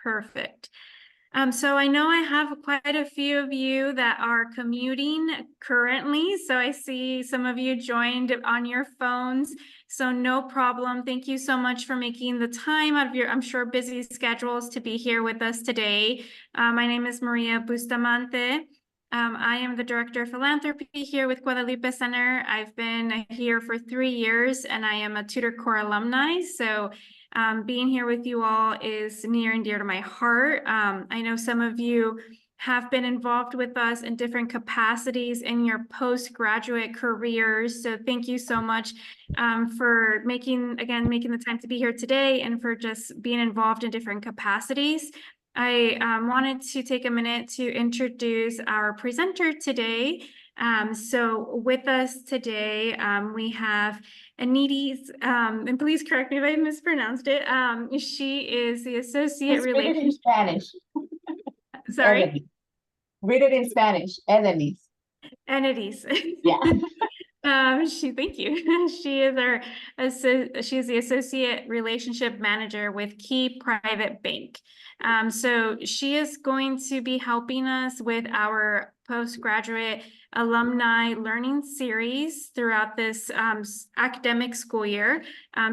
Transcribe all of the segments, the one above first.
Perfect. So I know I have quite a few of you that are commuting currently. So I see some of you joined on your phones. So no problem. Thank you so much for making the time out of your, I'm sure, busy schedules to be here with us today. My name is Maria Bustamante. I am the Director of Philanthropy here with Guadalupe Center. I've been here for 3 years and I am a Tutor Corps alumni. So being here with you all is near and dear to my heart. I know some of you have been involved with us in different capacities in your postgraduate careers. So thank you so much for making the time to be here today and for just being involved in different capacities. I wanted to take a minute to introduce our presenter today. So with us today, we have Anides, and please correct me if I mispronounced it. She is the associate Read it in Spanish. Sorry? Enemies. Read it in Spanish. Enemies. Anides. Yeah. Thank you. She is the associate relationship manager with Key Private Bank. So she is going to be helping us with our postgraduate alumni learning series throughout this academic school year.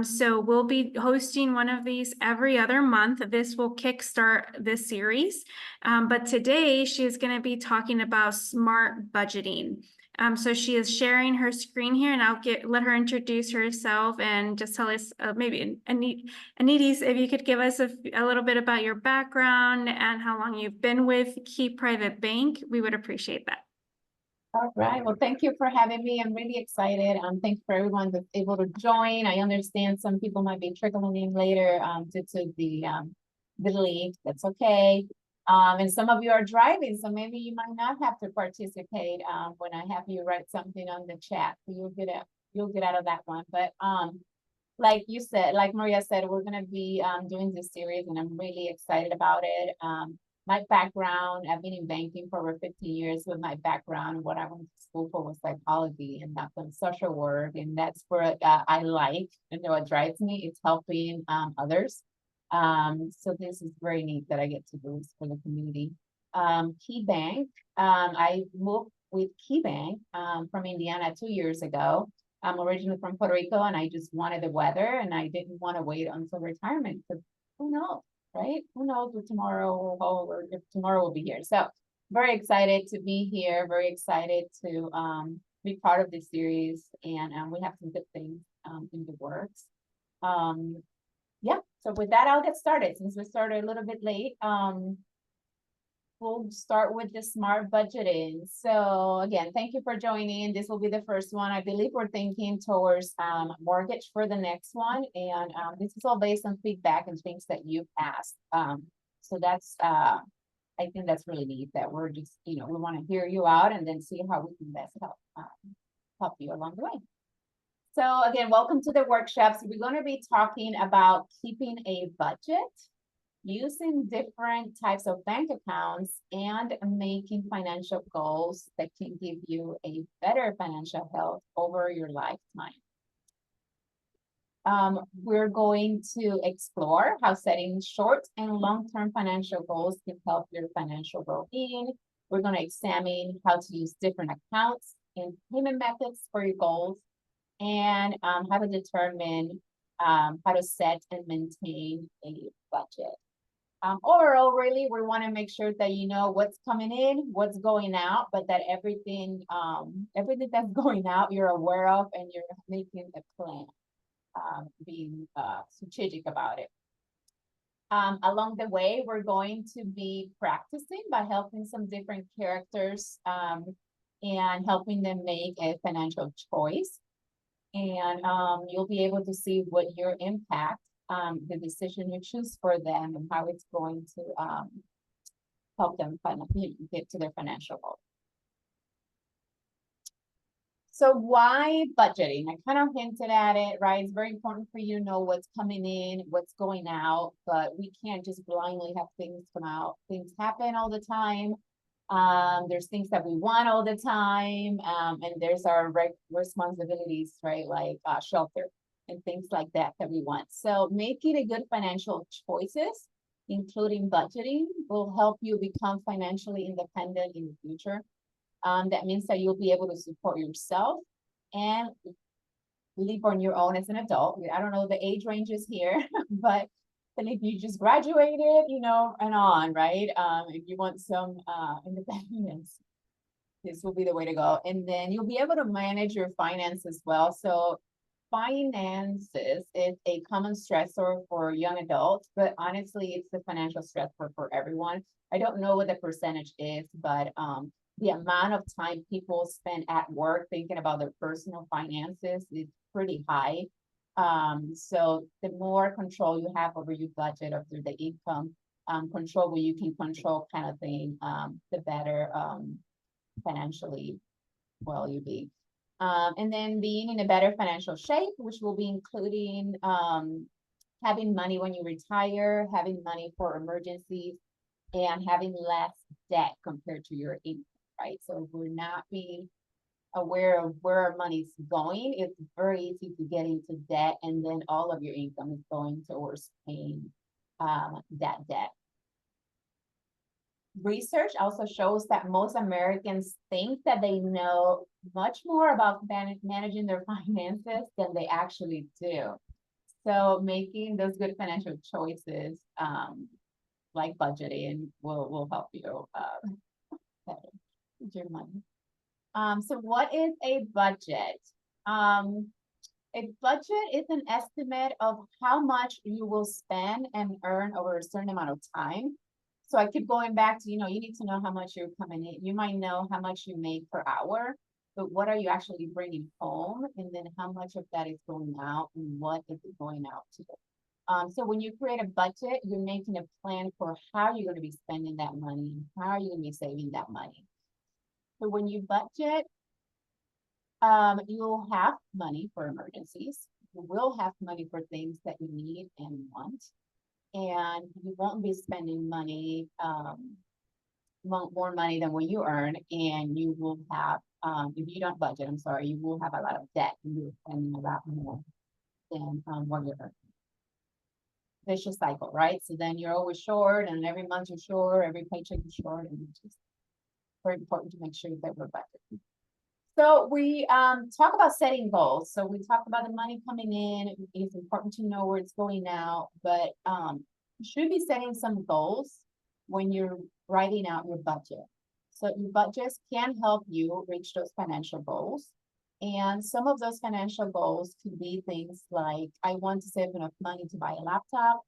So we'll be hosting one of these every other month. This will kickstart this series. But today she is going to be talking about smart budgeting. So she is sharing her screen here, and I'll let her introduce herself and just tell us maybe, Anides, if you could give us a little bit about your background and how long you've been with Key Private Bank, we would appreciate that. All right. Well, thank you for having me. I'm really excited. Thanks for everyone that's able to join. I understand some people might be trickling in later due to the league. That's okay. And some of you are driving, so maybe you might not have to participate when I have you write something on the chat. So you'll get out of that one. But like you said, like Maria said, we're gonna be doing this series, and I'm really excited about it. My background, I've been in banking for over 15 years. With my background, what I went to school for was psychology, and I've done social work, and that's where I like, and what drives me, it's helping others. So this is very neat that I get to do this for the community. Key Bank, I moved with Key Bank from Indiana 2 years ago. I'm originally from Puerto Rico, and I just wanted the weather, and I didn't want to wait until retirement, because who knows, right? Who knows what tomorrow will hold, or if tomorrow will be here. So very excited to be here, very excited to be part of this series, and we have some good things in the works. Yeah, so with that, I'll get started. Since we started a little bit late, we'll start with the smart budgeting. So again, thank you for joining. This will be the first one. I believe we're thinking towards mortgage for the next one. And this is all based on feedback and things that you've asked. So that's, I think that's really neat that we're just, we want to hear you out and then see how we can best help you along the way. So again, welcome to the workshops. We're going to be talking about keeping a budget, using different types of bank accounts, and making financial goals that can give you a better financial health over your lifetime. We're going to explore how setting short and long-term financial goals can help your financial well-being. We're going to examine how to use different accounts and payment methods for your goals, and how to determine how to set and maintain a budget. Overall, really, we want to make sure that you know what's coming in, what's going out, but that everything that's going out, you're aware of, and you're making a plan, being strategic about it. Along the way, we're going to be practicing by helping some different characters and helping them make a financial choice. And you'll be able to see what your impact, the decision you choose for them, and how it's going to help them get to their financial goal. So why budgeting? I kind of hinted at it, right? It's very important for you to know what's coming in, what's going out, but we can't just blindly have things come out. Things happen all the time. There's things that we want all the time, and there's our responsibilities, right? Like shelter and things like that we want. So making a good financial choices including budgeting, will help you become financially independent in the future. That means that you'll be able to support yourself and live on your own as an adult. I don't know the age ranges here, but then if you just graduated, you know, and on, right? If you want some independence, this will be the way to go. And then you'll be able to manage your finances well. So finances is a common stressor for young adults, but honestly, it's the financial stressor for everyone. I don't know what the percentage is, but the amount of time people spend at work thinking about their personal finances is pretty high. So the more control you have over your budget, over the income, control where you can control kind of thing, the better financially well you'll be. And then being in a better financial shape, which will be including having money when you retire, having money for emergencies, and having less debt compared to your income, right? So if we're not being aware of where our money's going, it's very easy to get into debt, and then all of your income is going towards paying that debt. Research also shows that most Americans think that they know much more about managing their finances than they actually do. So making those good financial choices, like budgeting, will help you better with your money. So what is a budget? A budget is an estimate of how much you will spend and earn over a certain amount of time. So I keep going back to, you need to know how much you're coming in. You might know how much you make per hour, but what are you actually bringing home? And then how much of that is going out and what is it going out to? So when you create a budget, you're making a plan for how you're going to be spending that money, how are you going to be saving that money. So when you budget, you'll have money for emergencies. You will have money for things that you need and want. And you won't be spending money, more money than what you earn. And you will have, if you don't budget, I'm sorry, you will have a lot of debt and you're spending a lot more than what you're earning. Vicious cycle, right? So then you're always short, and every month you're short, every paycheck is short, and it's just very important to make sure that we're budgeting. So we talk about setting goals. So we talk about the money coming in. It's important to know where it's going out, but you should be setting some goals when you're writing out your budget. So your budgets can help you reach those financial goals. And some of those financial goals could be things like, I want to save enough money to buy a laptop.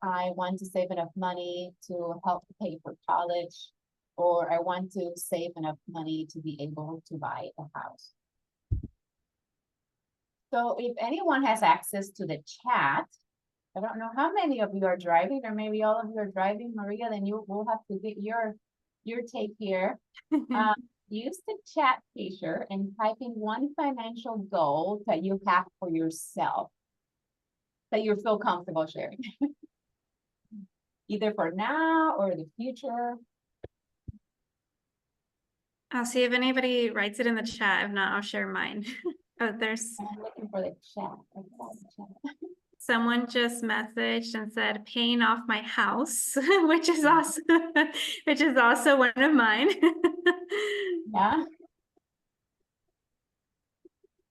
I want to save enough money to help pay for college, or I want to save enough money to be able to buy a house. So if anyone has access to the chat, I don't know how many of you are driving, or maybe all of you are driving, Maria, then you will have to get your take here. Use the chat feature and type in one financial goal that you have for yourself that you feel comfortable sharing. Either for now or the future. I'll see if anybody writes it in the chat. If not, I'll share mine. Oh, there's I'm looking for the chat. someone just messaged and said paying off my house, which is also one of mine. Yeah.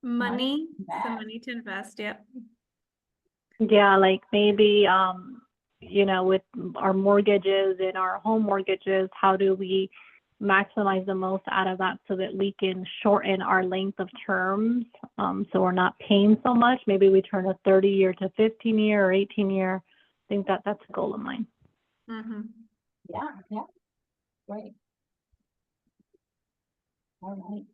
Money, some money to invest. Yep. Yeah, like maybe with our mortgages and our home mortgages, how do we maximize the most out of that so that we can shorten our length of terms, so we're not paying so much? Maybe we turn a 30-year to 15-year or 18-year. I think that's a goal of mine. Mm-hmm. Yeah, great. All right.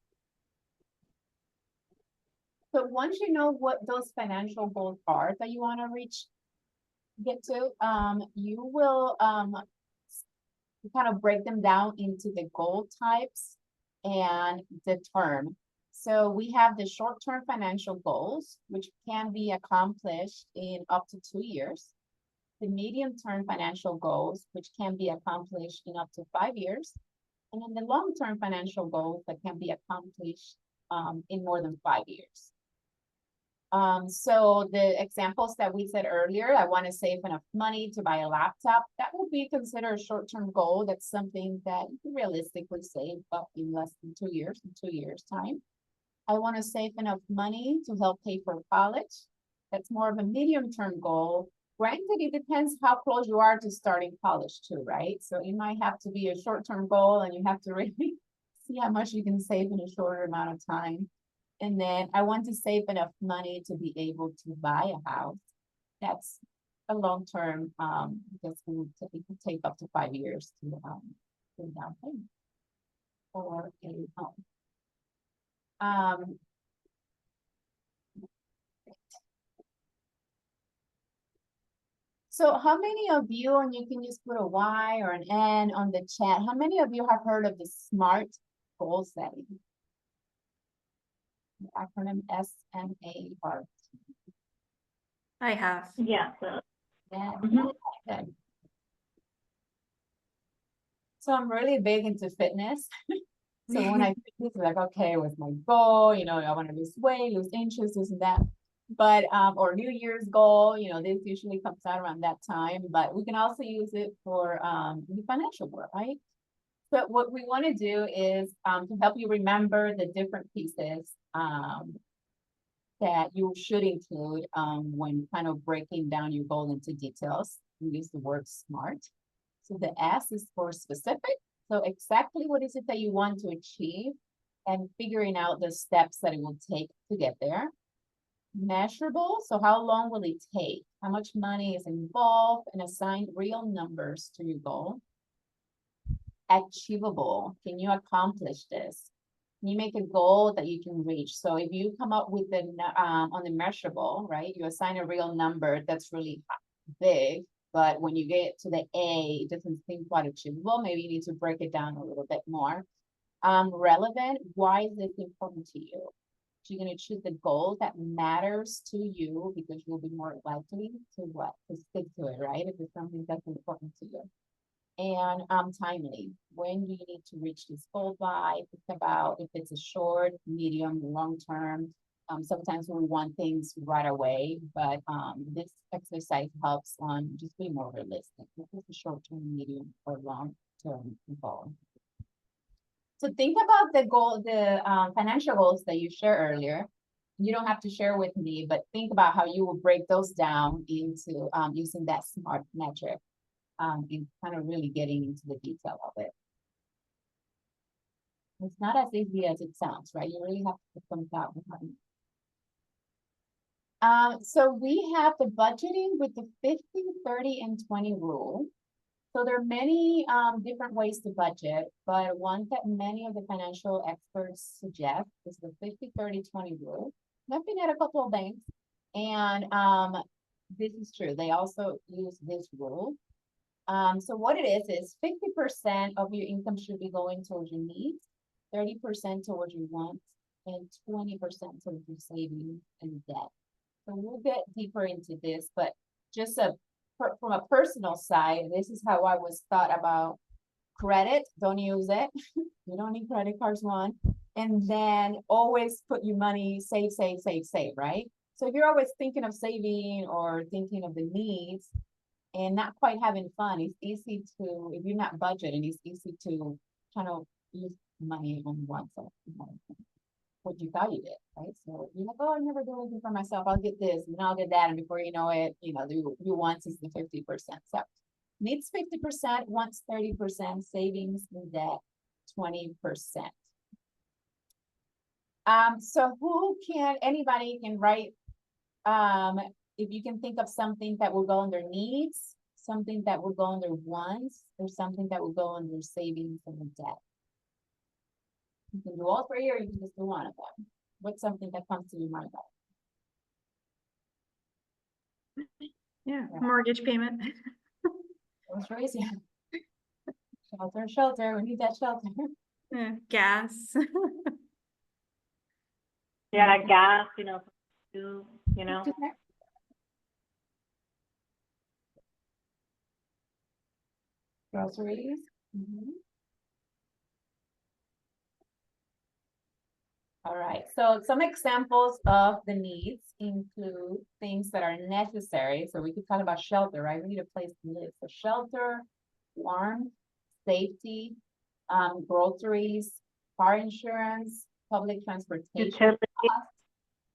So once you know what those financial goals are that you want to get to, you will kind of break them down into the goal types and the term. So we have the short-term financial goals, which can be accomplished in up to 2 years. The medium-term financial goals, which can be accomplished in up to 5 years. And then the long-term financial goals that can be accomplished in more than 5 years. So the examples that we said earlier, I want to save enough money to buy a laptop. That would be considered a short-term goal. That's something that you can realistically save up in less than 2 years, in 2 years' time. I want to save enough money to help pay for college. That's more of a medium-term goal. Granted, it depends how close you are to starting college too, right? So it might have to be a short-term goal and you have to really see how much you can save in a shorter amount of time. And then I want to save enough money to be able to buy a house. That's a long-term, because it could take up to 5 years to down payment for a home. So how many of you, and you can just put a Y or an N on the chat, how many of you have heard of the SMART goal setting? The acronym SMART. I have. Yeah. So, Yeah. mhm. Good. So I'm really big into fitness. So when I it's like, okay, what's my goal? You know, I want to lose weight, lose inches, this and that. But or New Year's goal, you know, this usually comes out around that time. But we can also use it for the financial work, right? But what we want to do is to help you remember the different pieces that you should include when kind of breaking down your goal into details. We use the word SMART. So the S is for specific. So exactly what is it that you want to achieve and figuring out the steps that it will take to get there. Measurable. So how long will it take? How much money is involved, and assign real numbers to your goal. Achievable. Can you accomplish this? Can you make a goal that you can reach? So if you come up with the on the measurable, right, you assign a real number that's really big, but when you get to the A, it doesn't seem quite achievable. Maybe you need to break it down a little bit more. Relevant. Why is this important to you? So you're going to choose the goal that matters to you, because you'll be more likely to stick to it, right? If it's something that's important to you. And timely. When do you need to reach this goal by? Think about if it's a short, medium, long term. Sometimes we want things right away, but this exercise helps on just being more realistic. This is a short term, medium, or long term goal. So think about the goal, the financial goals that you shared earlier. You don't have to share with me, but think about how you will break those down into using that SMART metric and kind of really getting into the detail of it. It's not as easy as it sounds, right? You really have to put some thought behind it. So we have the budgeting with the 50, 30, and 20 rule. So there are many different ways to budget, but one that many of the financial experts suggest is the 50, 30, 20 rule. I've been at a couple of banks, and this is true. They also use this rule. So what it is 50% of your income should be going towards your needs, 30% towards your wants, and 20% towards your savings and debt. So we'll get deeper into this, but just from a personal side, this is how I was thought about credit. Don't use it. You don't need credit cards, one. And then always put your money, save, right? So if you're always thinking of saving or thinking of the needs and not quite having fun, it's easy to, if you're not budgeting, it's easy to kind of use money on one side. What you thought you did, right? So you're like, oh, I never do anything for myself. I'll get this and I'll get that. And before you know it, you know, your wants is the 50%. So needs 50%, wants 30%, savings and debt 20%. So anybody can write, if you can think of something that will go under needs, something that will go under wants, or something that will go under savings and debt. You can do all three, or you can just do one of them. What's something that comes to your mind? Yeah, mortgage payment. Groceries, yeah. Shelter, we need that shelter. Gas. Yeah, gas, you know. Groceries. Mm-hmm. All right, so some examples of the needs include things that are necessary. So we could talk about shelter, right? We need a place to live. So shelter, warmth, safety, groceries, car insurance, public transportation, Utility.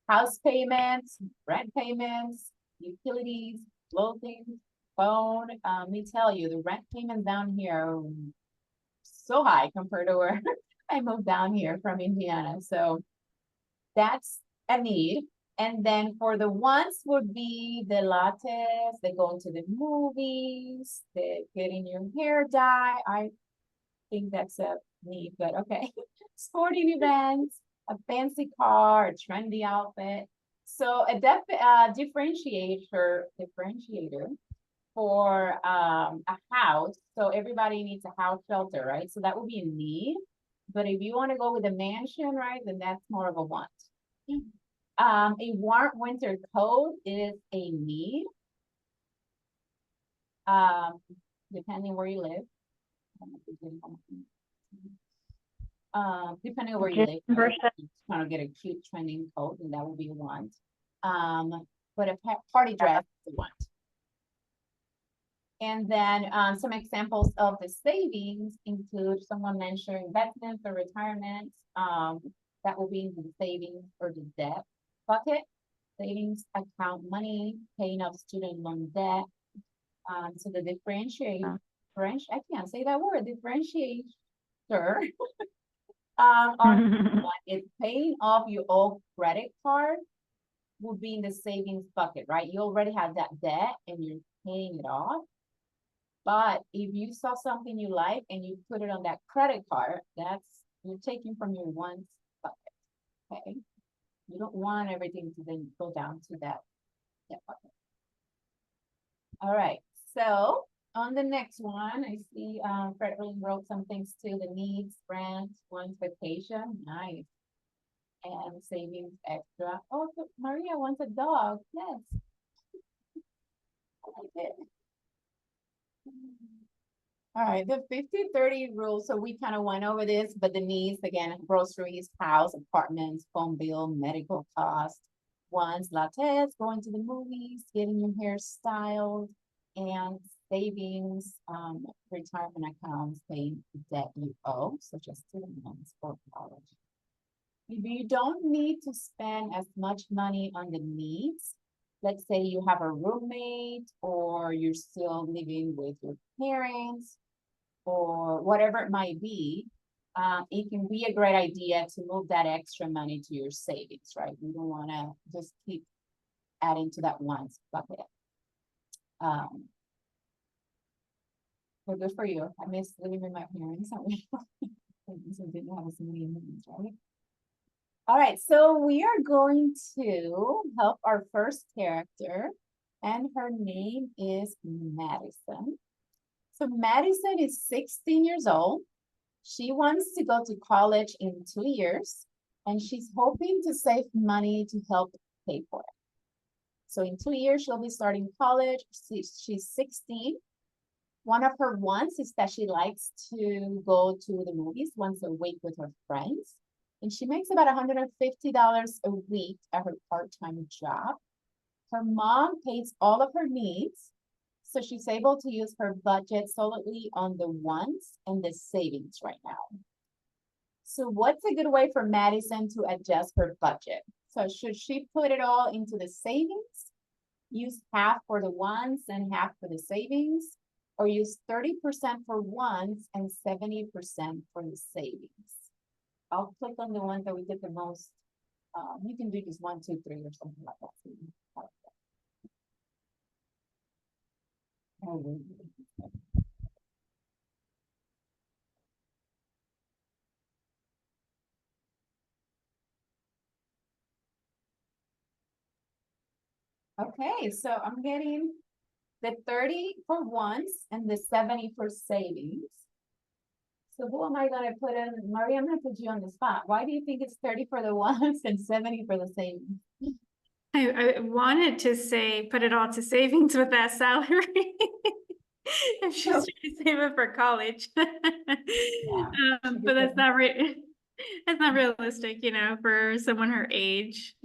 house payments, rent payments, utilities, clothing, phone. Let me tell you, the rent payments down here are so high compared to where I moved down here from Indiana. So that's a need. And then for the wants would be the lattes, they go to the movies, the getting your hair dye. I think that's a need, but okay. Sporting events, a fancy car, a trendy outfit. So a differentiator for a house. So everybody needs a house shelter, right? So that would be a need. But if you want to go with a mansion, right, then that's more of a want. A warm winter coat is a need. Depending where you live. Depending on where you live, kind of get a cute trending coat, and that would be a want. But a party dress is a want. And then some examples of the savings include someone mentioned investments or retirement. That will be in the savings or the debt bucket. Savings account money, paying off student loan debt. So the differentiator, I can't say that word, differentiator. It's paying off your old credit card would be in the savings bucket, right? You already have that debt and you're paying it off. But if you saw something you like and you put it on that credit card, you're taking from your wants bucket. Okay. You don't want everything to then go down to that bucket. All right. So on the next one, I see Fred wrote some things too. The needs, rent, one's vacation. Nice. And savings extra. Oh, so Maria wants a dog. Yes. I like it. All right, the 50-30 rule. So we kind of went over this, but the needs again, groceries, house, apartments, phone bill, medical costs, wants, lattes, going to the movies, getting your hair styled, and savings, retirement accounts, paying debt you owe, such as student loans or college. If you don't need to spend as much money on the needs, let's say you have a roommate or you're still living with your parents or whatever it might be, it can be a great idea to move that extra money to your savings, right? You don't want to just keep adding to that wants bucket. But good for you. I miss living with my parents. So didn't have as many needs, right? All right, so we are going to help our first character, and her name is Madison. So Madison is 16 years old. She wants to go to college in 2 years, and she's hoping to save money to help pay for it. So in 2 years, she'll be starting college. She's 16. One of her wants is that she likes to go to the movies once a week with her friends. And she makes about $150 a week at her part-time job. Her mom pays all of her needs, so she's able to use her budget solely on the wants and the savings right now. So what's a good way for Madison to adjust her budget? So should she put it all into the savings, use half for the wants and half for the savings, or use 30% for wants and 70% for the savings? I'll click on the ones that we did the most. You can do just 1, 2, 3 or something like that. Okay, so I'm getting the 30 for wants and the 70 for savings. So who am I going to put in? Maria, I'm going to put you on the spot. Why do you think it's 30 for the wants and 70 for the savings? I wanted to say, put it all to savings with that salary. If she's trying to save it for college. But that's not right. That's not realistic, for someone her age.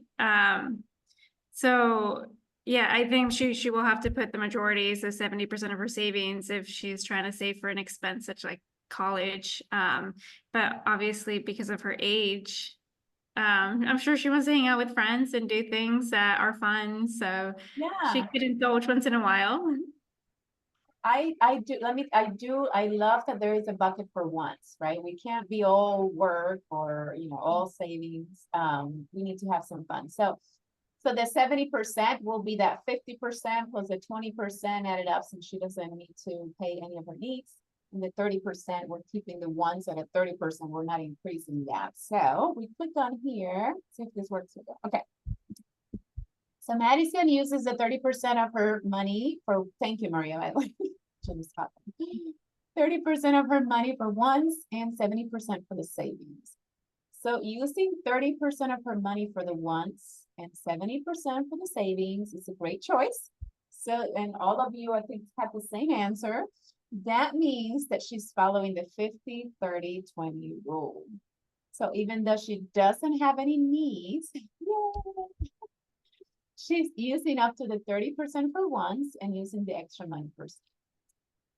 So yeah, I think she will have to put the majority, so 70% of her savings if she's trying to save for an expense such like college. But obviously because of her age, I'm sure she wants to hang out with friends and do things that are fun. So she Yeah. could indulge once in a while. I love that there is a bucket for once, right? We can't be all work or, all savings. We need to have some fun. So the 70% will be that 50% plus the 20% added up since she doesn't need to pay any of her needs. And the 30%, we're keeping the ones at a 30%, we're not increasing that. So we click on here, see if this works. Okay. So Madison uses the 30% of her money for, thank you, Maria. I like 30% of her money for ones and 70% for the savings. So using 30% of her money for the wants and 70% for the savings is a great choice. So, and all of you, I think, have the same answer. That means that she's following the 50-30-20 rule. So even though she doesn't have any needs, she's using up to the 30% for wants and using the extra money for savings.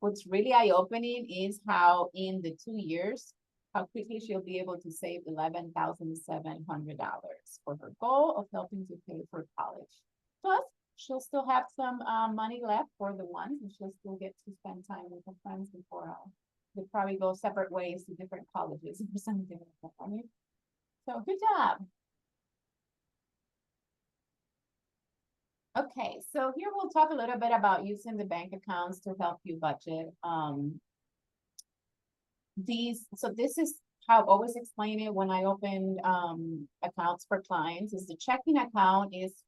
What's really eye-opening is how in the 2 years, how quickly she'll be able to save $11,700 for her goal of helping to pay for college. Plus, she'll still have some money left for the ones, and she'll still get to spend time with her friends before they probably go separate ways to different colleges or something like that. I mean, so good job. Okay, so here we'll talk a little bit about using the bank accounts to help you budget. This is how I always explain it when I open accounts for clients. Is the checking account is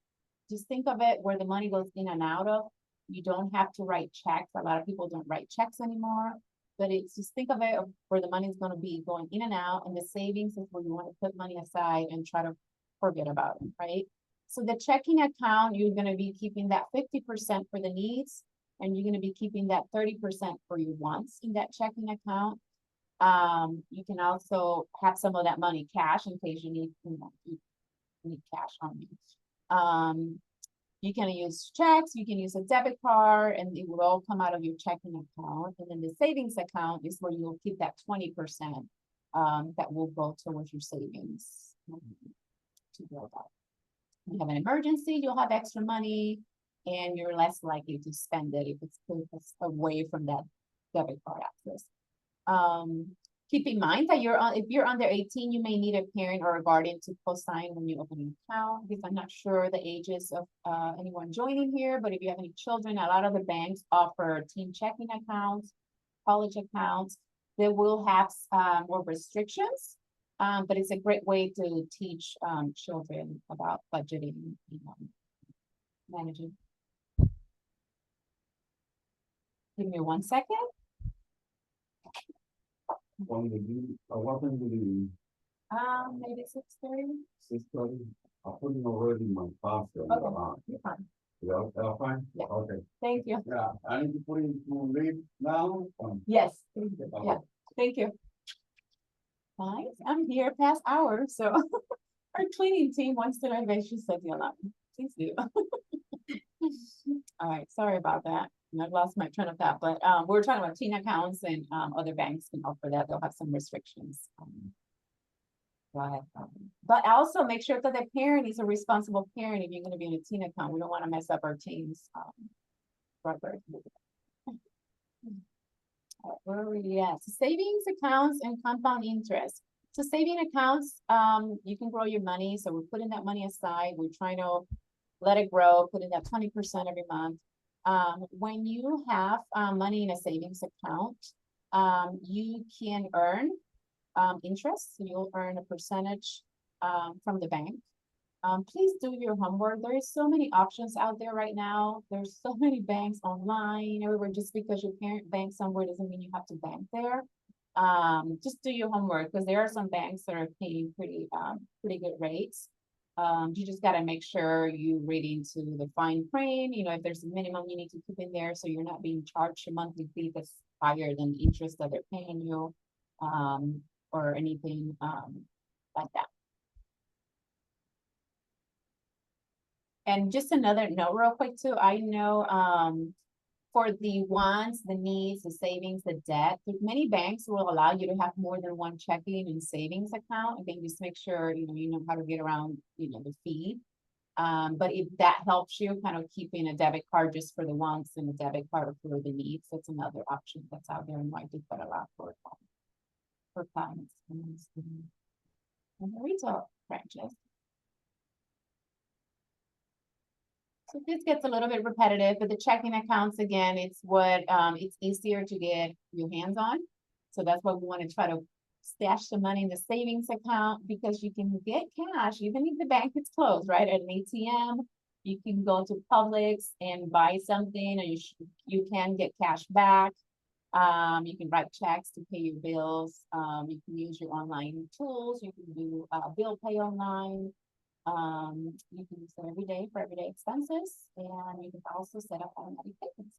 just think of it where the money goes in and out of. You don't have to write checks. A lot of people don't write checks anymore, but it's just think of it where the money is going to be going in and out, and the savings is where you want to put money aside and try to forget about it, right? So the checking account, you're going to be keeping that 50% for the needs, and you're going to be keeping that 30% for your wants in that checking account. You can also have some of that money cash in case you need cash on you. You can use checks, you can use a debit card, and it will all come out of your checking account. And then the savings account is where you'll keep that 20% that will go towards your savings to build up. You have an emergency, you'll have extra money, and you're less likely to spend it if it's away from that debit card access. Keep in mind that if you're under 18, you may need a parent or a guardian to co-sign when you open an account, because I'm not sure the ages of anyone joining here, but if you have any children, a lot of the banks offer teen checking accounts, college accounts. They will have more restrictions, but it's a great way to teach children about budgeting, managing. Give me 1 second. What time will you? Maybe 6:30. 6:30. I put it already in my basket. Okay, you're fine. Yeah, fine? Yeah. Okay. Thank you. Yeah, I need to put it to leave now. Yes. Yeah. Thank you. Nice. I'm here past hours, so our cleaning team wants to know if I should set the alarm. Please do. All right. Sorry about that. I've lost my train of thought, but we're talking about teen accounts, and other banks can offer that. They'll have some restrictions. But also make sure that the parent is a responsible parent if you're going to be in a teen account. We don't want to mess up our teens. Where are we at? So savings accounts and compound interest. So saving accounts, you can grow your money. So we're putting that money aside. We're trying to let it grow, put in that 20% every month. When you have money in a savings account, you can earn interest. So you'll earn a percentage from the bank. Please do your homework. There is so many options out there right now. There's so many banks online everywhere. Just because your parent banks somewhere doesn't mean you have to bank there. Just do your homework, because there are some banks that are paying pretty good rates. You just got to make sure you read into the fine print. If there's a minimum you need to keep in there, so you're not being charged a monthly fee that's higher than the interest that they're paying you, or anything like that. And just another note real quick too, I know, for the wants, the needs, the savings, the debt, many banks will allow you to have more than one checking and savings account. Again, just make sure, you know how to get around, the fee. But if that helps you kind of keeping a debit card just for the wants and a debit card for the needs, that's another option that's out there and might do quite a lot for clients and the retail branches. So this gets a little bit repetitive, but the checking accounts, again, it's what it's easier to get your hands on. So that's why we want to try to stash the money in the savings account, because you can get cash even if the bank is closed, right? At an ATM, you can go to Publix and buy something, and you can get cash back. You can write checks to pay your bills. You can use your online tools. You can do bill pay online. You can use it every day for everyday expenses, and you can also set up automatic payments.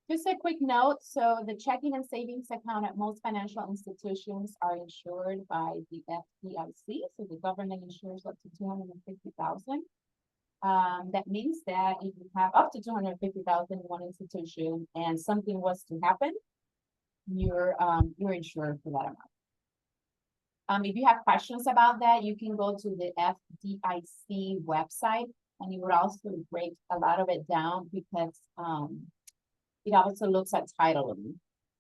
Just a quick note, so the checking and savings account at most financial institutions are insured by the FDIC, so the government insures up to $250,000. That means that if you have up to $250,000 in one institution and something was to happen, you're insured for that amount. If you have questions about that, you can go to the FDIC website, and you would also break a lot of it down, because it also looks at titling.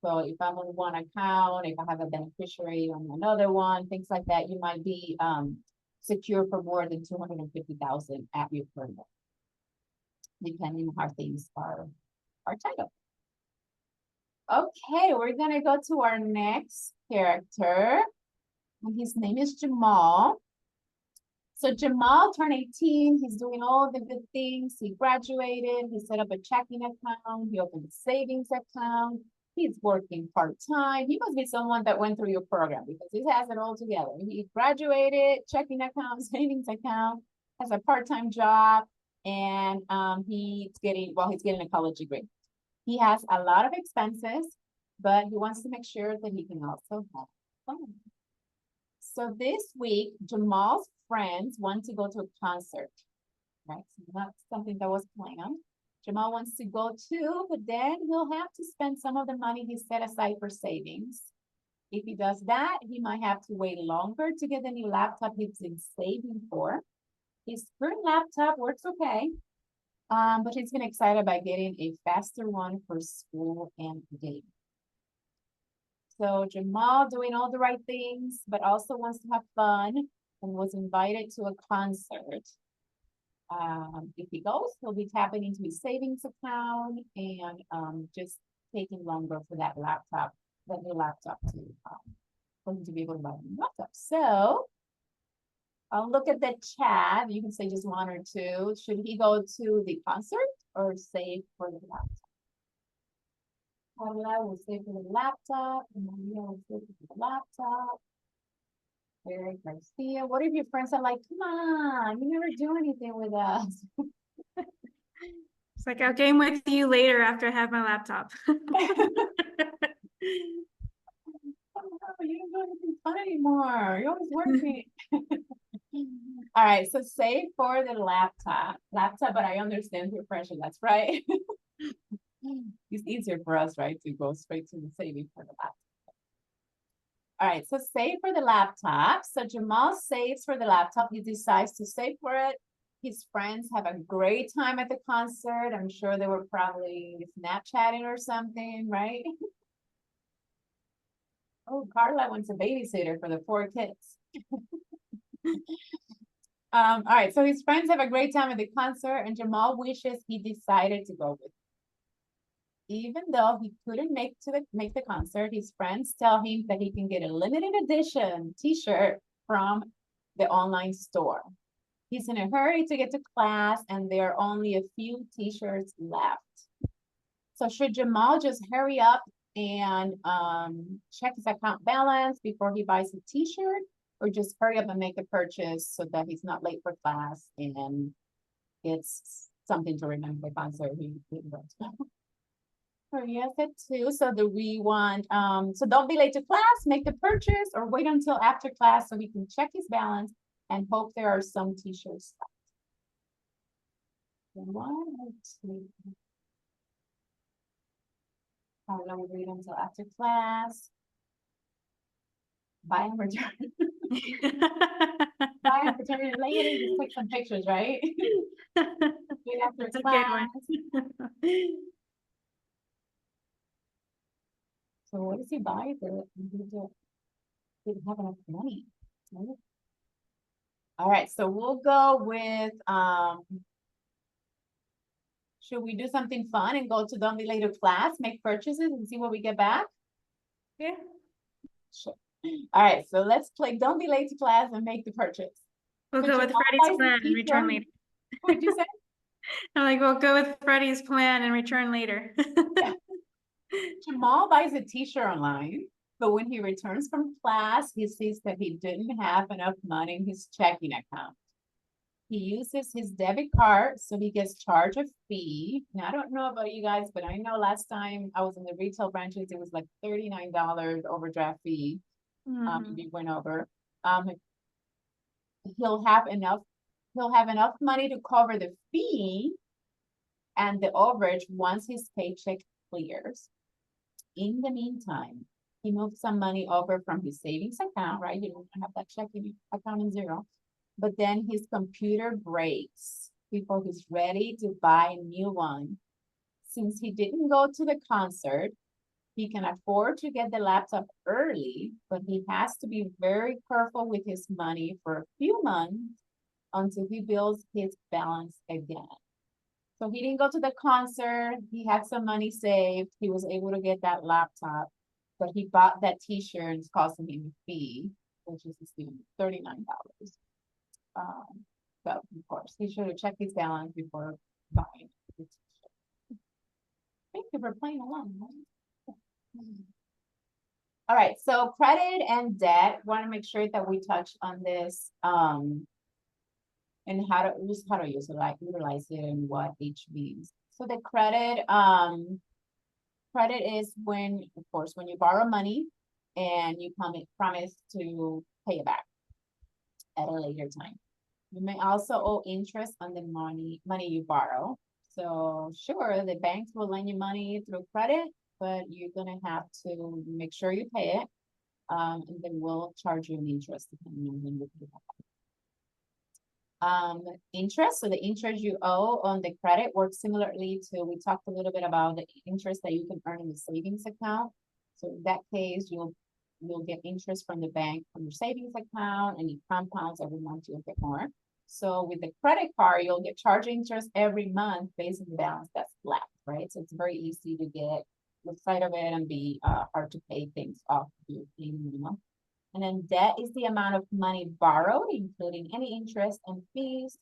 So if I'm on one account, if I have a beneficiary on another one, things like that, you might be secure for more than $250,000 at your permit, depending on how things are titled. Okay, we're gonna go to our next character, and his name is Jamal. So Jamal turned 18. He's doing all the good things. He graduated. He set up a checking account. He opened a savings account. He's working part-time. He must be someone that went through your program, because he has it all together. He graduated, checking account, savings account, has a part-time job, and he's getting a college degree. He has a lot of expenses, but he wants to make sure that he can also have fun. So this week, Jamal's friends want to go to a concert, right? So not something that was planned. Jamal wants to go too, but then he'll have to spend some of the money he set aside for savings. If he does that, he might have to wait longer to get the new laptop he's been saving for. His current laptop works okay, but he's been excited about getting a faster one for school and dating. So Jamal doing all the right things, but also wants to have fun, and was invited to a concert. If he goes, he'll be tapping into his savings account and just taking longer for that new laptop for him to be able to buy a new laptop. So I'll look at the chat. You can say just one or two. Should he go to the concert or save for the laptop? Paula will save for the laptop, and Maria will save for the laptop. Eric Garcia, what if your friends are like, come on, you never do anything with us? It's like, I'll game with you later after I have my laptop. Oh, you don't do anything fun anymore. You're always working. All right, so save for the laptop, but I understand your pressure. That's right. It's easier for us, right, to go straight to the saving for the laptop. All right, so save for the laptop. So Jamal saves for the laptop. He decides to save for it. His friends have a great time at the concert. I'm sure they were probably Snapchatting or something, right? Oh, Carla wants a babysitter for the 4 kids. All right, so his friends have a great time at the concert, and Jamal wishes he decided to go with them. Even though he couldn't make the concert, his friends tell him that he can get a limited edition t-shirt from the online store. He's in a hurry to get to class, and there are only a few t-shirts left. So should Jamal just hurry up and check his account balance before he buys a t-shirt, or just hurry up and make the purchase so that he's not late for class and it's something to remember the concert he went to? Maria said too. So do we want, so don't be late to class, make the purchase, or wait until after class so we can check his balance and hope there are some t-shirts left. One or two? I don't know, wait until after class. Buy and return. Buy and return it later, just take some pictures, right? Wait after That's a good class. one. So what does he buy? Didn't have enough money. Right? All right, so we'll go with, should we do something fun and go to Don't Be Late to class, make purchases and see what we get back? Yeah. Sure. All right, so let's play Don't Be Late to class and make the purchase. We'll But go your with mom Freddie's buys the plan and return t-shirt. later. What'd you say? I'm like, we'll go with Freddie's plan and return later. Yeah. Jamal buys a t-shirt online, but when he returns from class, he sees that he didn't have enough money in his checking account. He uses his debit card, so he gets charged a fee. Now, I don't know about you guys, but I know last time I was in the retail branches, it was like $39 overdraft fee. Mhm. If you went over. He'll have enough money to cover the fee and the overage once his paycheck clears. In the meantime, he moves some money over from his savings account, right? You don't have that checking account in zero. But then his computer breaks before he's ready to buy a new one. Since he didn't go to the concert, he can afford to get the laptop early, but he has to be very careful with his money for a few months until he builds his balance again. So he didn't go to the concert. He had some money saved. He was able to get that laptop, but he bought that t-shirt and it's costing him a fee, which is $39. So of course, he should have checked his balance before buying the t-shirt. Thank you for playing along. All right, so credit and debt. Want to make sure that we touch on this and how to use it, like utilize it and what each means. So the credit is when, of course, when you borrow money and you promise to pay it back at a later time. You may also owe interest on the money you borrow. So sure, the banks will lend you money through credit, but you're gonna have to make sure you pay it. And then we'll charge you an interest depending on when you pay that. Interest, so the interest you owe on the credit works similarly to, we talked a little bit about the interest that you can earn in the savings account. So in that case, you'll get interest from the bank from your savings account, and it compounds every month, you'll get more. So with the credit card, you'll get charged interest every month based on the balance that's left, right? So it's very easy to get the side of it and be hard to pay things off your minimum. And then debt is the amount of money borrowed, including any interest and fees.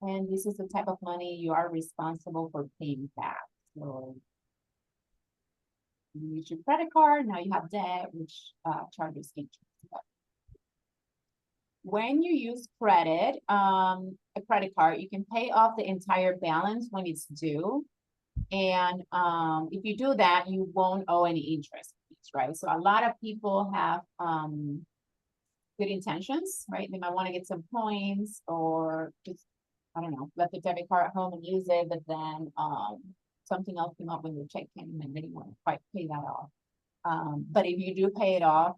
And this is the type of money you are responsible for paying back. So you use your credit card, now you have debt, which charges interest. When you use credit, a credit card, you can pay off the entire balance when it's due. And if you do that, you won't owe any interest, right? So a lot of people have good intentions, right? They might want to get some points or just, I don't know, let the debit card at home and use it, but then something else came up when your check came and they didn't want to quite pay that off. But if you do pay it off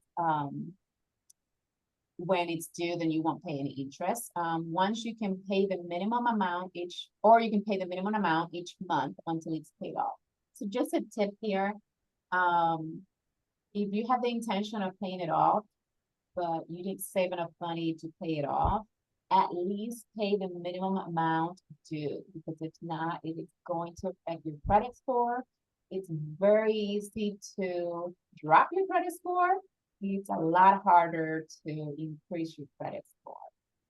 when it's due, then you won't pay any interest. Once you can pay the minimum amount each, or you can pay the minimum amount each month until it's paid off. So just a tip here, if you have the intention of paying it off, but you didn't save enough money to pay it off, at least pay the minimum amount due, because if not, it is going to affect your credit score. It's very easy to drop your credit score. It's a lot harder to increase your credit score.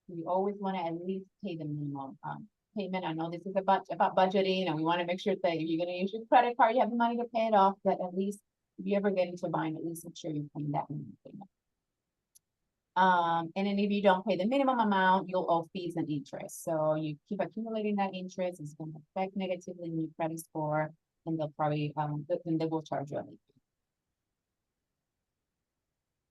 You always want to at least pay the minimum payment. I know this is about budgeting, and we want to make sure that if you're going to use your credit card, you have the money to pay it off, but at least if you ever get into buying, at least make sure you're paying that minimum payment. And then if you don't pay the minimum amount, you'll owe fees and interest. So you keep accumulating that interest, it's going to affect negatively your credit score. and they'll probably, then they will charge you a late fee.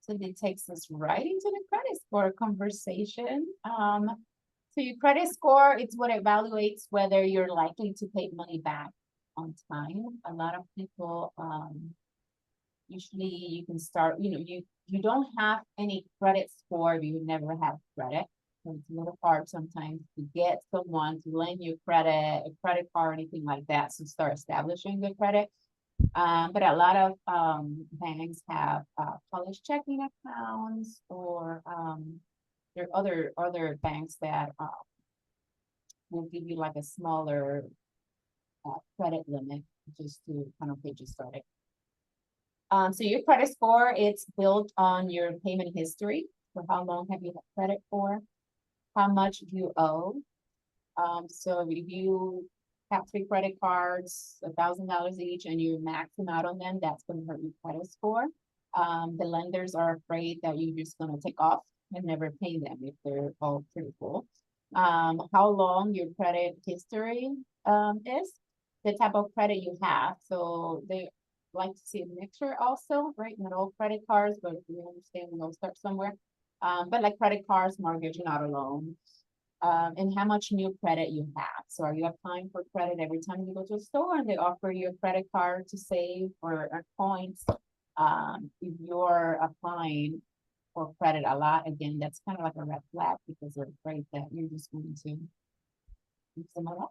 So that takes us right into the credit score conversation. So your credit score, it's what evaluates whether you're likely to pay money back on time. A lot of people, usually you can start, you don't have any credit score if you never have credit. So it's a little hard sometimes to get someone to lend you credit, a credit card, anything like that, to start establishing good credit. But a lot of banks have college checking accounts, or there are other banks that will give you like a smaller credit limit just to kind of get you started. So your credit score, it's built on your payment history. So how long have you had credit for? How much do you owe? So if you have 3 credit cards, $1,000 each, and you max them out on them, that's going to hurt your credit score. The lenders are afraid that you're just going to take off and never pay them if they're all pretty full. How long your credit history is, the type of credit you have. So they like to see a mixture also, right? Not all credit cards, but we understand we're gonna start somewhere. But like credit cards, mortgage, and auto loans. And how much new credit you have. So are you applying for credit every time you go to a store and they offer you a credit card to save or points? If you're applying for credit a lot, again, that's kind of like a red flag, because they're afraid that you're just going to use them a lot.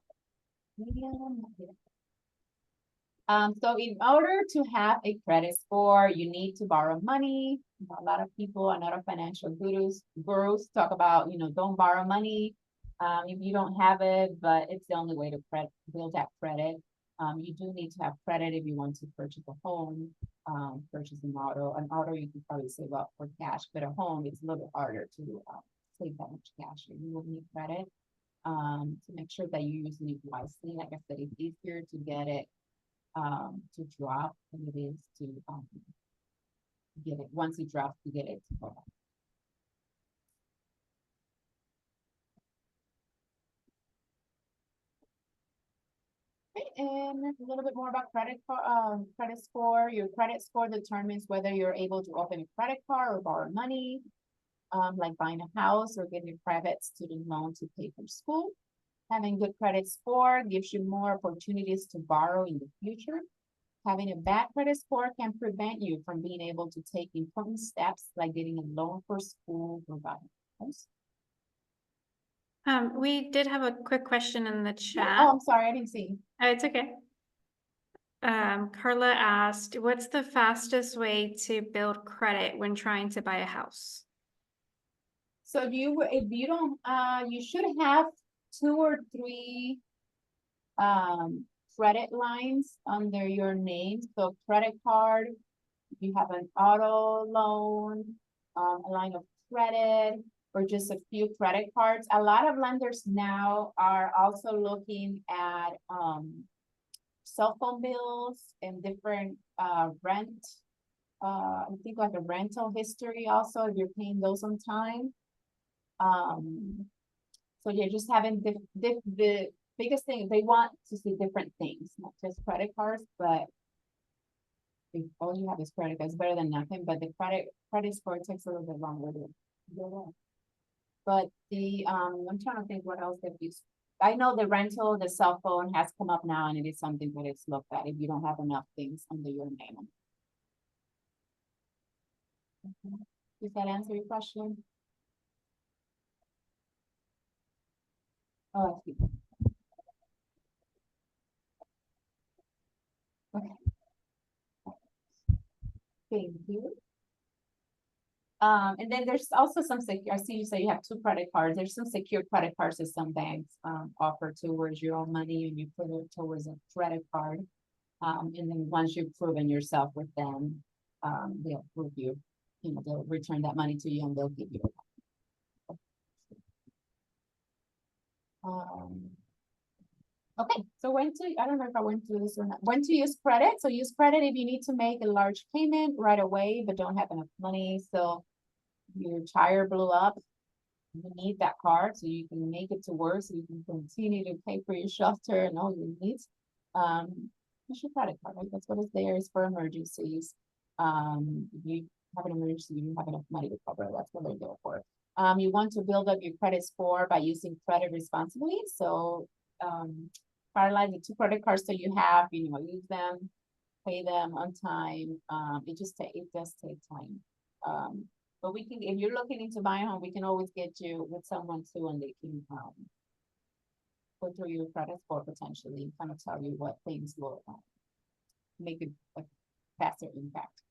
So in order to have a credit score, you need to borrow money. A lot of people, a lot of financial gurus talk about, don't borrow money if you don't have it, but it's the only way to build that credit. You do need to have credit if you want to purchase a home, purchase an auto. An auto you can probably save up for cash, but a home, it's a little bit harder to save that much cash. You will need credit to make sure that you're using it wisely. Like I said, it's easier to get it to drop than it is to get it. Once it drops, to get it to go up. Okay, and a little bit more about credit score. Your credit score determines whether you're able to open a credit card or borrow money, like buying a house or getting a private student loan to pay for school. Having good credit score gives you more opportunities to borrow in the future. Having a bad credit score can prevent you from being able to take important steps like getting a loan for school or buying a house. We did have a quick question in the chat. Oh, I'm sorry, I didn't see. Oh, it's okay. Carla asked, what's the fastest way to build credit when trying to buy a house? So if you don't, you should have 2 or 3 credit lines under your name. So credit card, you have an auto loan, a line of credit, or just a few credit cards. A lot of lenders now are also looking at cell phone bills and different rent. I think like a rental history also, if you're paying those on time. So you're just having the biggest thing, they want to see different things, not just credit cards, but if all you have is credit cards, better than nothing. But the credit score takes a little bit longer to go up. But I'm trying to think what else they've used. I know the rental, the cell phone has come up now, and it is something that it's looked at if you don't have enough things under your name. Does that answer your question? Oh, I see. Okay. Thank you. And then there's also some secure, I see you say you have 2 credit cards. There's some secure credit cards that some banks offer towards your own money, and you put it towards a credit card. And then once you've proven yourself with them, they'll prove you, they'll return that money to you and they'll give you okay, so I don't know if I went through this or not. When to use credit. So use credit if you need to make a large payment right away, but don't have enough money. So your tire blew up, you need that card so you can make it to work, so you can continue to pay for your shelter and all your needs. It's your credit card, right? That's what it's there, is for emergencies. If you have an emergency, you have enough money to cover, that's what they're there for. You want to build up your credit score by using credit responsibly, so, prioritize the 2 credit cards that you have, use them, pay them on time. It does take time. But we can, if you're looking into buying a home, we can always get you with someone too, and they can, go through your credit score potentially, and kind of tell you what things will, make a faster impact.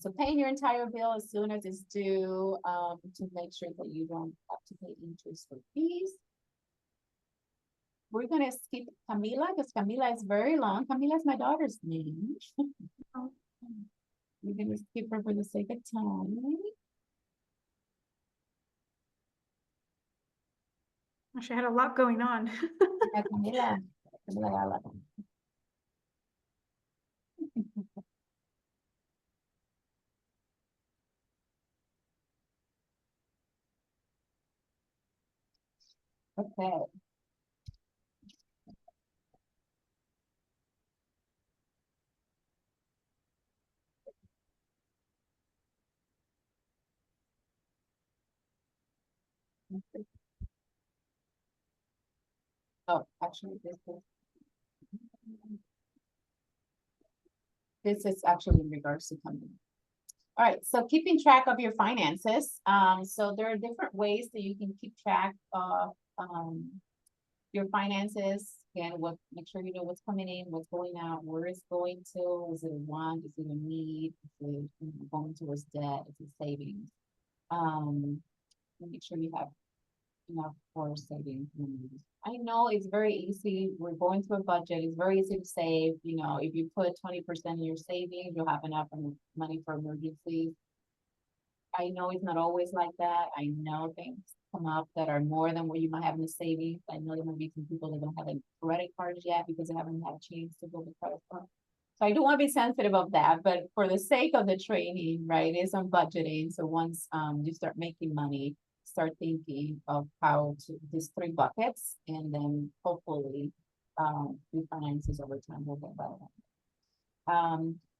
So paying your entire bill as soon as it's due, to make sure that you don't have to pay interest or fees. We're gonna skip Camila, because Camila is very long. Camila is my daughter's name. We're gonna skip her for the sake of time. Actually, I had a lot going on. Yeah, Camila. Camila got a lot. Okay. Oh, actually, this is actually in regards to company. All right, so keeping track of your finances. So there are different ways that you can keep track of your finances. And make sure you know what's coming in, what's going out, where it's going to. Is it a want? Is it a need? Is it going towards debt? Is it savings? Make sure you have enough for savings. I know it's very easy. We're going through a budget. It's very easy to save. If you put 20% in your savings, you'll have enough money for emergencies. I know it's not always like that. I know things come up that are more than what you might have in the savings. I know there might be some people that don't have a credit cards yet because they haven't had a chance to build a credit card. So I do want to be sensitive of that, but for the sake of the training, right, it's on budgeting. So once you start making money, start thinking of how to these 3 buckets, and then hopefully your finances over time will get better.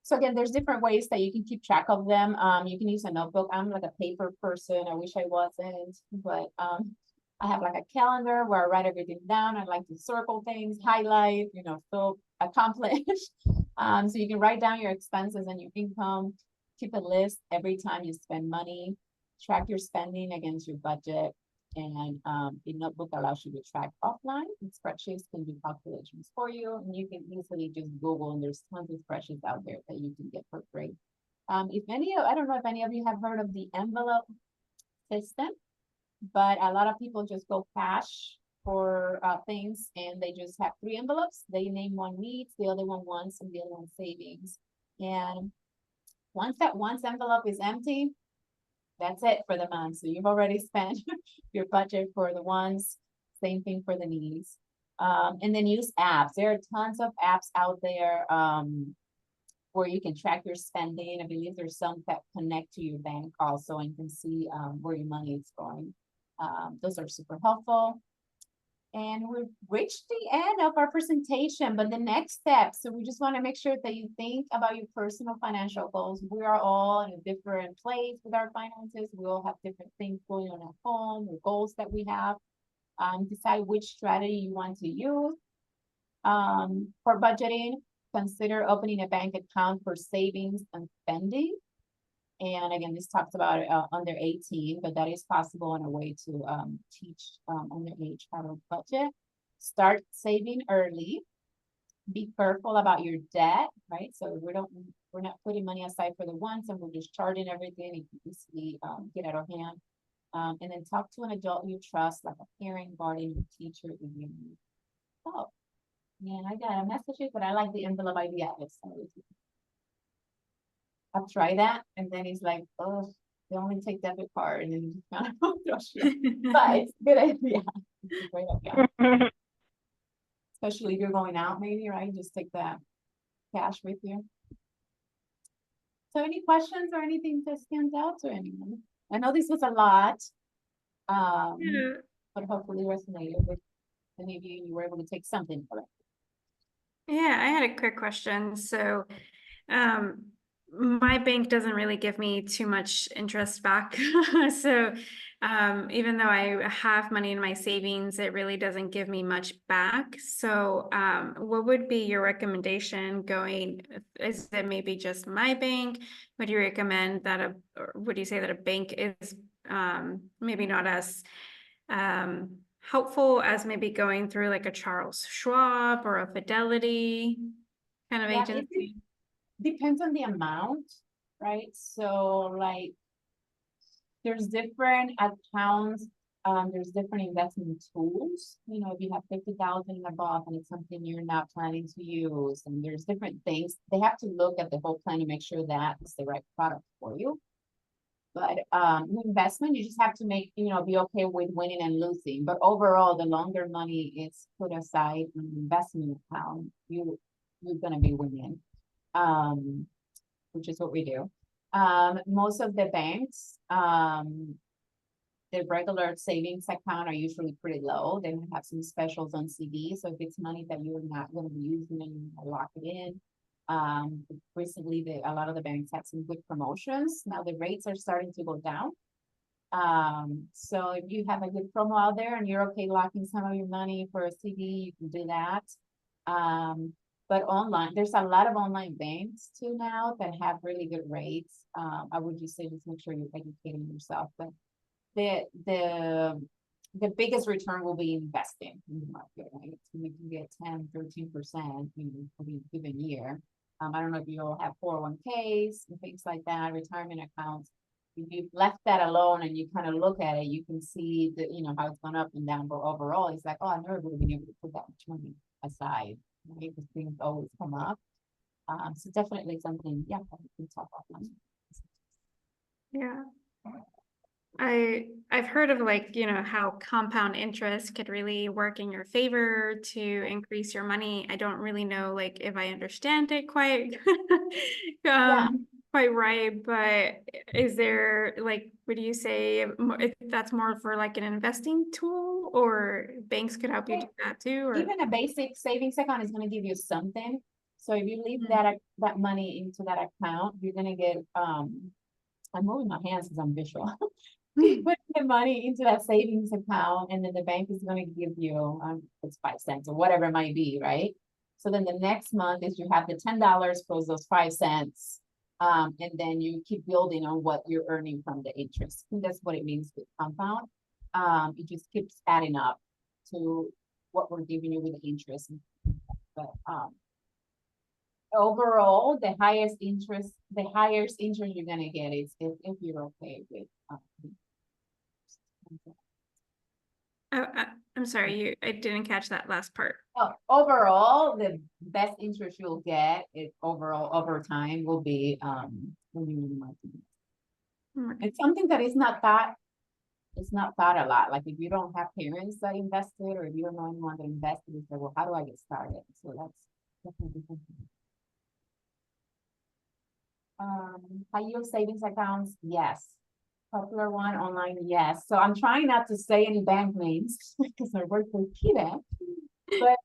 So again, there's different ways that you can keep track of them. You can use a notebook. I'm like a paper person. I wish I wasn't, but I have like a calendar where I write everything down. I like to circle things, highlight, feel accomplished. So you can write down your expenses and your income, keep a list every time you spend money, track your spending against your budget. And the notebook allows you to track offline. And spreadsheets can do calculations for you, and you can easily just Google, and there's tons of spreadsheets out there that you can get for free. I don't know if any of you have heard of the envelope system, but a lot of people just go cash for things, and they just have 3 envelopes. They name one needs, the other one wants, and the other one savings. And once that envelope is empty, that's it for the month. So you've already spent your budget for the ones, same thing for the needs. And then use apps. There are tons of apps out there where you can track your spending. I believe there's some that connect to your bank also, and you can see where your money is going. Those are super helpful. And we've reached the end of our presentation, but the next step, so we just want to make sure that you think about your personal financial goals. We are all in a different place with our finances. We all have different things going on at home, the goals that we have. Decide which strategy you want to use. For budgeting, consider opening a bank account for savings and spending. And again, this talks about under 18, but that is possible in a way to teach underage how to budget. Start saving early. Be careful about your debt, right? So we're not putting money aside for the wants, and we're just charging everything. It can easily get out of hand. And then talk to an adult you trust, like a parent, guardian, or teacher if you need. Oh, man, I got a message, but I like the envelope idea. I'll try that. And then he's like, oh, they only take debit card. And then you just kind of but it's a good idea. It's a great idea. Especially if you're going out, maybe, right? Just take that cash with you. So any questions or anything that stands out to anyone? I know this was a lot. But hopefully resonated with any of you, and you were able to take something from it. Yeah, I had a quick question. So, um, my bank doesn't really give me too much interest back. So, even though I have money in my savings, it really doesn't give me much back. So, what would be your recommendation going? Is it maybe just my bank? Would you recommend that or would you say that a bank is, maybe not as, helpful as maybe going through like a Charles Schwab or a Fidelity kind of Yeah, it agency? depends on the amount, right? So like, there's different accounts, there's different investment tools. You know, if you have 50,000 and above and it's something you're not planning to use, and there's different things, they have to look at the whole plan to make sure that it's the right product for you. But investment, you just have to make, you know, be okay with winning and losing. But overall, the longer money is put aside in an investment account, you're gonna be winning. Which is what we do. Most of the banks, the regular savings account are usually pretty low. They might have some specials on CD. So if it's money that you're not going to be using and you lock it in. Recently, a lot of the banks had some good promotions. Now the rates are starting to go down. So if you have a good promo out there and you're okay locking some of your money for a CD, you can do that. But online, there's a lot of online banks too now that have really good rates. I would just say just make sure you're educating yourself. But the biggest return will be investing in the market, right? So you can get 10-13% in a given year. I don't know if you all have 401ks and things like that, retirement accounts. If you've left that alone and you kind of look at it, you can see that, you know, how it's gone up and down, but overall, it's like, oh, I never would have been able to put that much money aside, right? Because things always come up. So definitely something, yeah, we can talk about. Yeah. I've heard of like, how compound interest could really work in your favor to increase your money. I don't really know like if I understand it quite Yeah. quite right, but is there like, would you say if that's more for like an investing tool or banks could help you do that too? Or Even a basic savings account is gonna give you something. So if you leave that money into that account, you're gonna get, I'm moving my hands because I'm visual. You put the money into that savings account and then the bank is gonna give you, it's 5 cents or whatever it might be, right? So then the next month is you have the $10 plus those 5 cents. And then you keep building on what you're earning from the interest. I think that's what it means with compound. It just keeps adding up to what we're giving you with the interest. But overall, the highest interest you're gonna get is if you're okay with. oh, I'm sorry, I didn't catch that last part. Overall, the best interest you'll get is overall over time will be when you minimize it. It's something that is not thought. It's not thought a lot. Like if you don't have parents that invested, or if you don't know anyone that invested, you say, well, how do I get started? So that's definitely something. High yield savings accounts, yes. Popular one online, yes. So I'm trying not to say any bank names because I work with Kita, but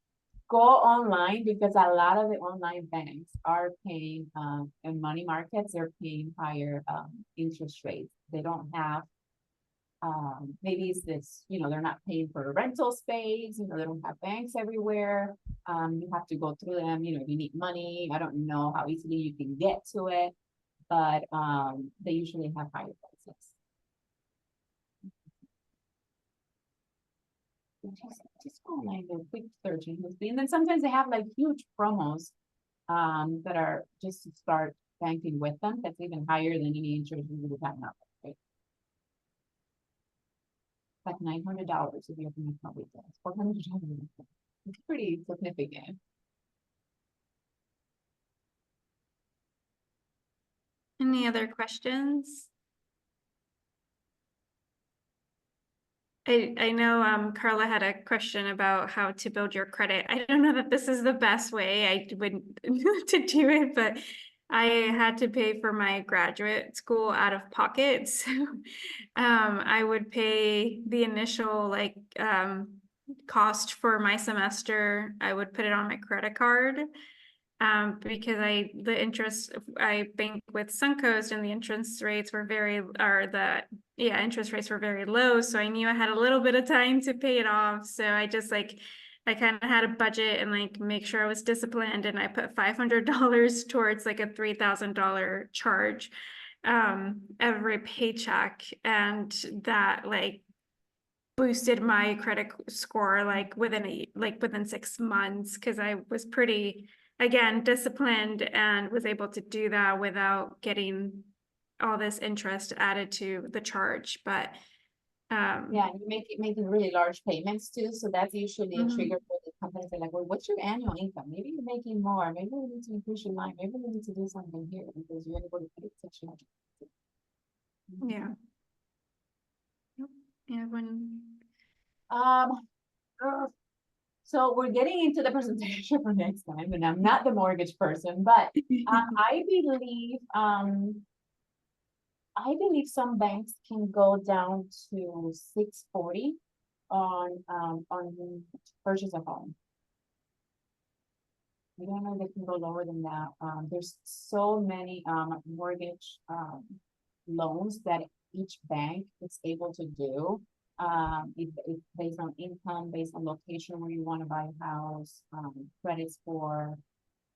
go online because a lot of the online banks are paying in money markets, they're paying higher interest rates. They don't have maybe it's this, they're not paying for a rental space, they don't have banks everywhere. You have to go through them, if you need money. I don't know how easily you can get to it, but they usually have higher prices. Just go online, do a quick search, and then sometimes they have like huge promos that are just to start banking with them. That's even higher than any interest you would have now, right? Like $900 if you open an account with us. $400. It's pretty significant. Any other questions? I know Carla had a question about how to build your credit. I don't know that this is the best way I would to do it, but I had to pay for my graduate school out of pocket. So I would pay the initial cost for my semester, I would put it on my credit card. Because the interest, I bank with Suncoast and the interest rates were interest rates were very low. So I knew I had a little bit of time to pay it off. So I just I kind of had a budget and make sure I was disciplined, and I put $500 towards like a $3,000 charge every paycheck, and that boosted my credit score within 6 months, because I was pretty, again, disciplined and was able to do that without getting all this interest added to the charge. But Yeah, and you making really large payments too, so that's usually a Mhm. trigger for the companies. They're like, well, what's your annual income? Maybe you're making more, maybe we need to increase your line, maybe we need to do something here because you're able to pay such much. yeah. Yep. Yeah, when Um, so we're getting into the presentation for next time, and I'm not the mortgage person, but I believe some banks can go down to 640 on purchase of home. I don't know if they can go lower than that. There's so many mortgage loans that each bank is able to do. It's based on income, based on location where you want to buy a house, credits for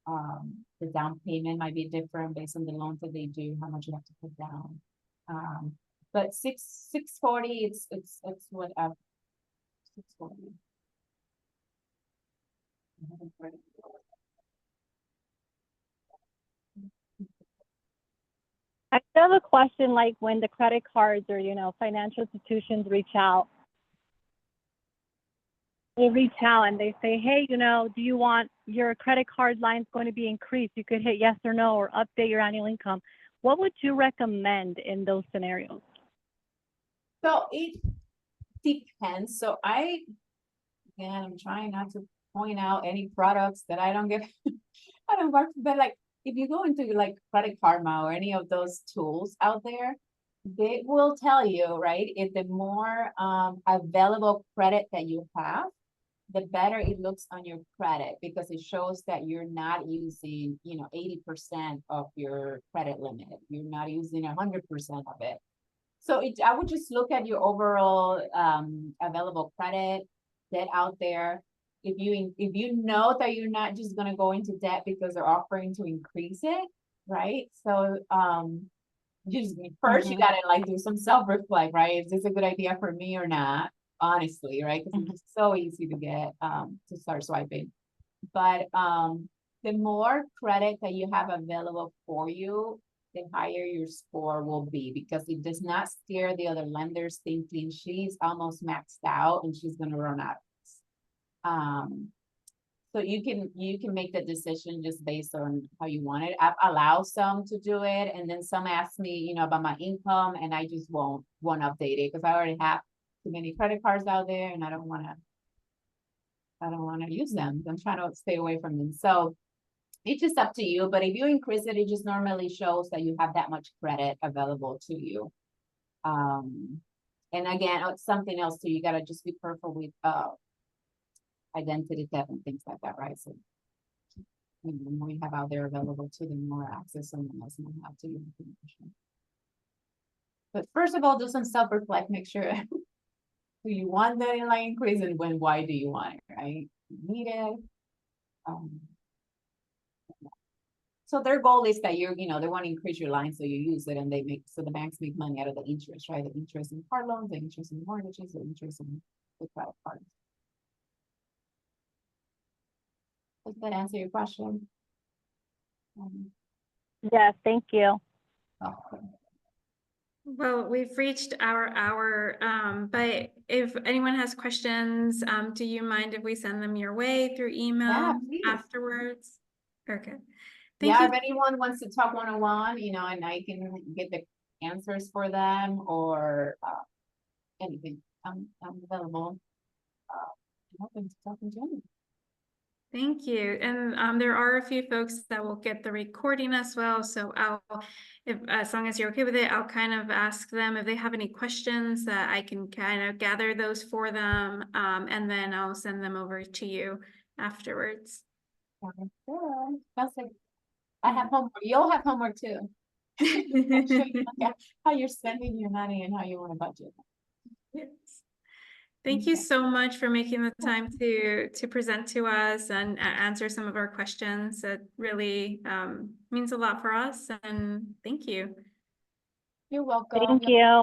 the down payment might be different based on the loans that they do, how much you have to put down. But 640, it's whatever. 640. I have a question, like when the credit cards or, financial institutions reach out, and they say, hey, do you want your credit card lines going to be increased? You could hit yes or no or update your annual income. What would you recommend in those scenarios? So it depends. So again, I'm trying not to point out any products that I don't get, I don't work, but like, if you go into like Credit Karma or any of those tools out there, they will tell you, right? If the more available credit that you have, the better it looks on your credit, because it shows that you're not using, 80% of your credit limit. You're not using 100% of it. So I would just look at your overall available credit debt out there. If you know that you're not just gonna go into debt because they're offering to increase it, right? So just first you gotta do some self-reflect, right? Is this a good idea for me or not? Honestly, right? Because it's so easy to get to start swiping. But the more credit that you have available for you, the higher your score will be, because it does not scare the other lenders thinking she's almost maxed out and she's gonna run out. So you can make the decision just based on how you want it. I've allowed some to do it, and then some ask me, about my income, and I just won't update it because I already have too many credit cards out there, and I don't want to use them. I'm trying to stay away from them. So it's just up to you. But if you increase it, it just normally shows that you have that much credit available to you. And again, it's something else too. You gotta just be careful with identity theft and things like that, right? So the more you have out there available to, the more access someone else might have to your information. But first of all, do some self-reflect. Make sure do you want that line increase, and why do you want it, right? You need it. So their goal is that they want to increase your line so you use it, and the banks make money out of the interest, right? The interest in car loans, the interest in mortgages, the interest in the credit cards. Does that answer your question? Yes, thank you. Okay. Well, we've reached our hour, but if anyone has questions, do you mind if we send them your way through email afterwards? Okay. Thank you. If anyone wants to talk one-on-one, and I can get the answers for them or anything, I'm available. I'm open to talking to anyone. Thank you. And there are a few folks that will get the recording as well. So if as long as you're okay with it, I'll kind of ask them if they have any questions that I can kind of gather those for them. And then I'll send them over to you afterwards. Sounds good. Sounds like I have homework. You'll have homework too. Make sure you look at how you're spending your money and how you want to budget. Yes. Thank you so much for making the time to present to us and answer some of our questions. It really means a lot for us, and thank you. You're welcome. Thank you.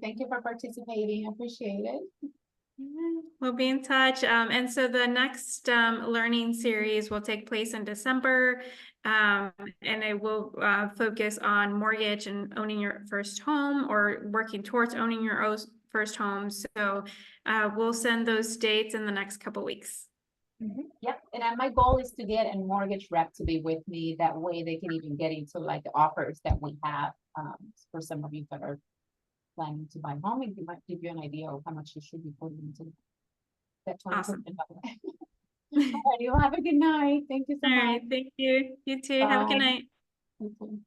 Thank you for participating. I appreciate it. We'll be in touch. And so the next learning series will take place in December, and it will focus on mortgage and owning your first home or working towards owning your first home. So we'll send those dates in the next couple weeks. Yep, and my goal is to get a mortgage rep to be with me. That way they can even get into like the offers that we have for some of you that are planning to buy home. It might give you an idea of how much you should be putting into that 20%. Awesome. All right, you have a good night. Thank you so All much. right, thank you. You too. Have a good Bye. night. You too.